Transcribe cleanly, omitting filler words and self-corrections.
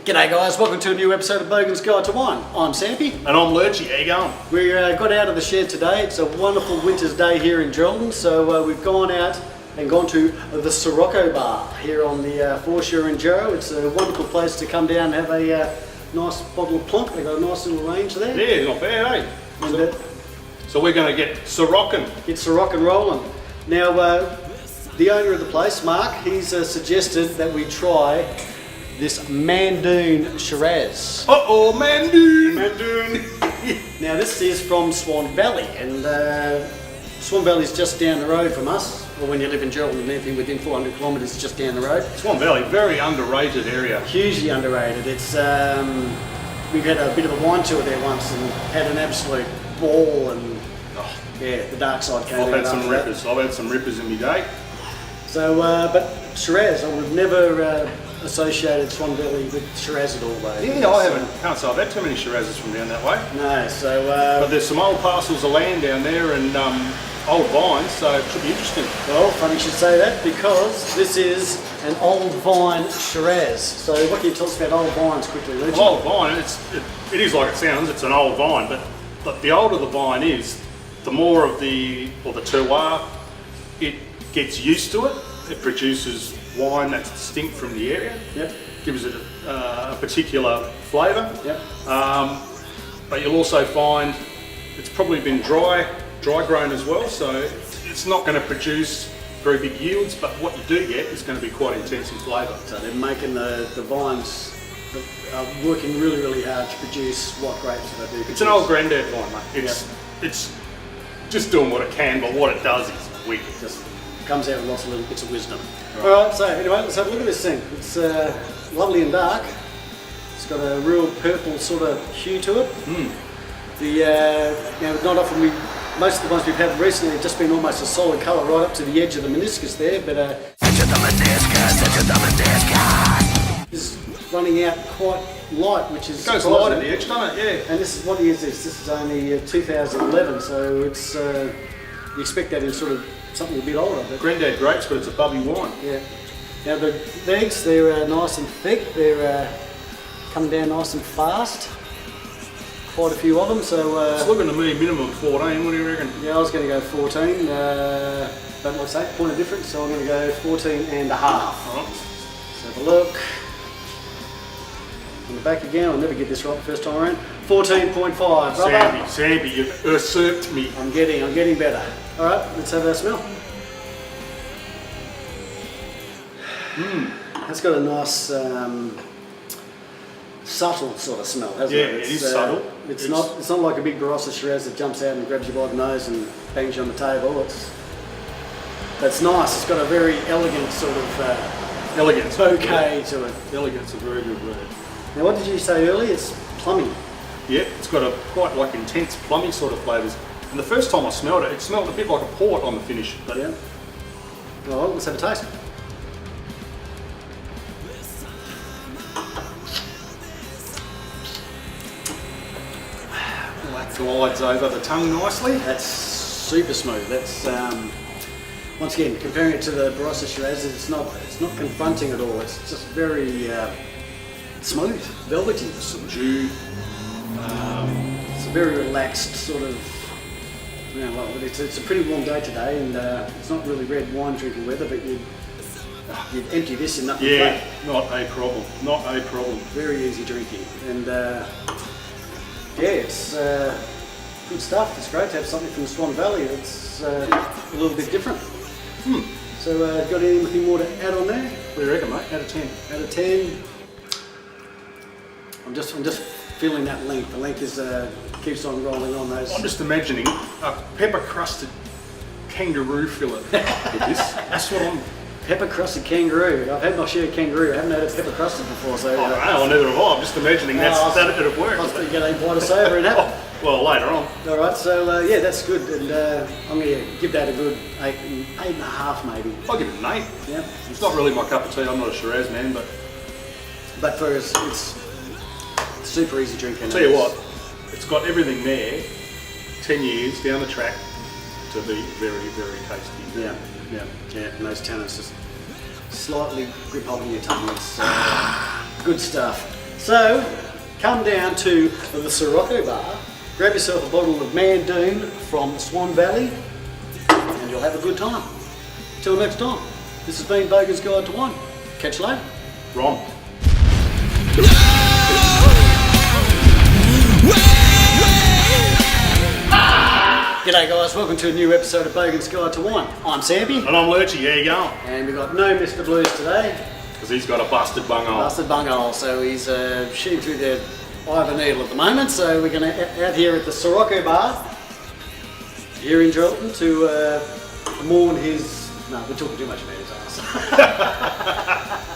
G'day guys, welcome to a new episode of Bogan'S Guide to Wine. I'm Sampy. And I'm Lurchy, how you going? We got out of the shed today. It's a wonderful winter's day here in Geraldton, so we've gone out and gone to the Sirocco bar here on the foreshore in Jarrow. It's a wonderful place to come down and have a nice bottle of plump. They've got a nice little range there. Yeah, not bad, eh? And So we're going to get Sirocco. Get Sirocco rolling. Now, the owner of the place, Mark, he's suggested that we try this Mandoon Shiraz. Uh-oh, Mandoon! Now this is from Swan Valley, and Swan Valley is just down the road from us. Or when you live in Geraldton, anything within 400 kilometres is just down the road. Swan Valley, very underrated area. Hugely underrated. It's we've had a bit of a wine tour there once and had an absolute ball, and yeah, the dark side came out. I've had some rippers in my day. So, but Shiraz, I would have never associated Swan Valley with Shiraz at all, though. Yeah, I can't say I've had too many Shirazes from down that way. No, so... but there's some old parcels of land down there and old vines, so it should be interesting. Well, funny you should say that, because this is an old vine Shiraz. So what can you tell us about old vines quickly, Luigi? Old vine, it is like it sounds, it's an old vine, but the older the vine is, the more of the terroir it gets used to it. It produces wine that's distinct from the area. Yep. Gives it a particular flavour. Yep. But you'll also find it's probably been dry grown as well, so it's not going to produce very big yields, but what you do get is going to be quite intense in flavour. So they're making the vines, working really, really hard to produce what grapes they do produce. It's an old granddad vine, mate. It's just doing what it can, but what it does is wicked. Just comes out with lots of little bits of wisdom. Right. Alright, so anyway, let's have a look at this thing. It's lovely and dark. It's got a real purple sort of hue to it. Not often most of the ones we've had recently have just been almost a solid colour right up to the edge of the meniscus there, but it's running out quite light, which is... It goes light at the edge, doesn't it? Yeah. And this is, what year is this? This is only 2011, so it's, you expect that in sort of something a bit older. But Grandad grapes, but it's a bubby wine. yeah. Now the legs, they're nice and thick. They're coming down nice and fast. Quite a few of them. So it's looking to me minimum 14. What do you reckon? yeah, I was going to go 14. But like I say, point of difference. So I'm going to go 14 and a half. All right. Let's have a look. On the back again. I'll never get this right the first time around. 14.5. Sampy, you've usurped me. I'm getting better. All right, let's have a smell. That's got a nice, subtle sort of smell, hasn't it? Yeah, it is subtle. It's not like a big Barossa Shiraz that jumps out and grabs you by the nose and bangs you on the table. That's nice. It's got a very elegant sort of Elegance. bouquet to it. Elegance, a very good word. Now, what did you say earlier? It's plummy. Yeah, it's got a quite like intense plummy sort of flavours. And the first time I smelled it, it smelled a bit like a port on the finish. But Yeah. All right, let's have a taste. that glides over the tongue nicely. That's super smooth. That's once again, comparing it to the Barossa Shiraz, it's not confronting at all. It's just very smooth, velvety, Subdued. It's a very relaxed sort of. It's a pretty warm day today, and it's not really red wine drinking weather, but you'd empty this in nothing. Yeah, not a problem. Not a problem. Very easy drinking, and it's good stuff. It's great to have something from the Swan Valley that's a little bit different. So, got anything more to add on there? What do you reckon, mate? Out of 10? Out of 10, I'm just feeling that length. The length is keeps on rolling on those. I'm just imagining a pepper-crusted kangaroo fillet with this. That's what I'm... Pepper crusted kangaroo. I've had my share of kangaroo. I haven't had it pepper crusted before, so. Oh, no, neither have I. I'm just imagining that it'd work. I was thinking you're going to us over and have it. Well, later on. All right, so yeah, that's good, and I'm going to give that a good 8.5 maybe. I'll give it an 8. Yeah. It's not really my cup of tea. I'm not a Shiraz man, but for us, it's super easy drinking. I'll tell you what, it's got everything there. 10 years down the track to be very, very tasty. Yeah. And those tannins just slightly grip holding your tongue. It's good stuff. So, come down to the Sirocco bar, grab yourself a bottle of Mandoon from Swan Valley, and you'll have a good time. Till next time, this has been Bogan'S Guide to Wine. Catch you later. Ron. G'day guys, welcome to a new episode of Bogan'S Guide to Wine. I'm Sammy. And I'm Lurchy, how you going? And we've got no Mr. Blues today. Because he's got a busted bunghole. Busted bunghole, so he's shooting through the eye of a needle at the moment. So we're going to out here at the Sirocco bar here in Geraldton to mourn his. No, we're talking too much about his ass.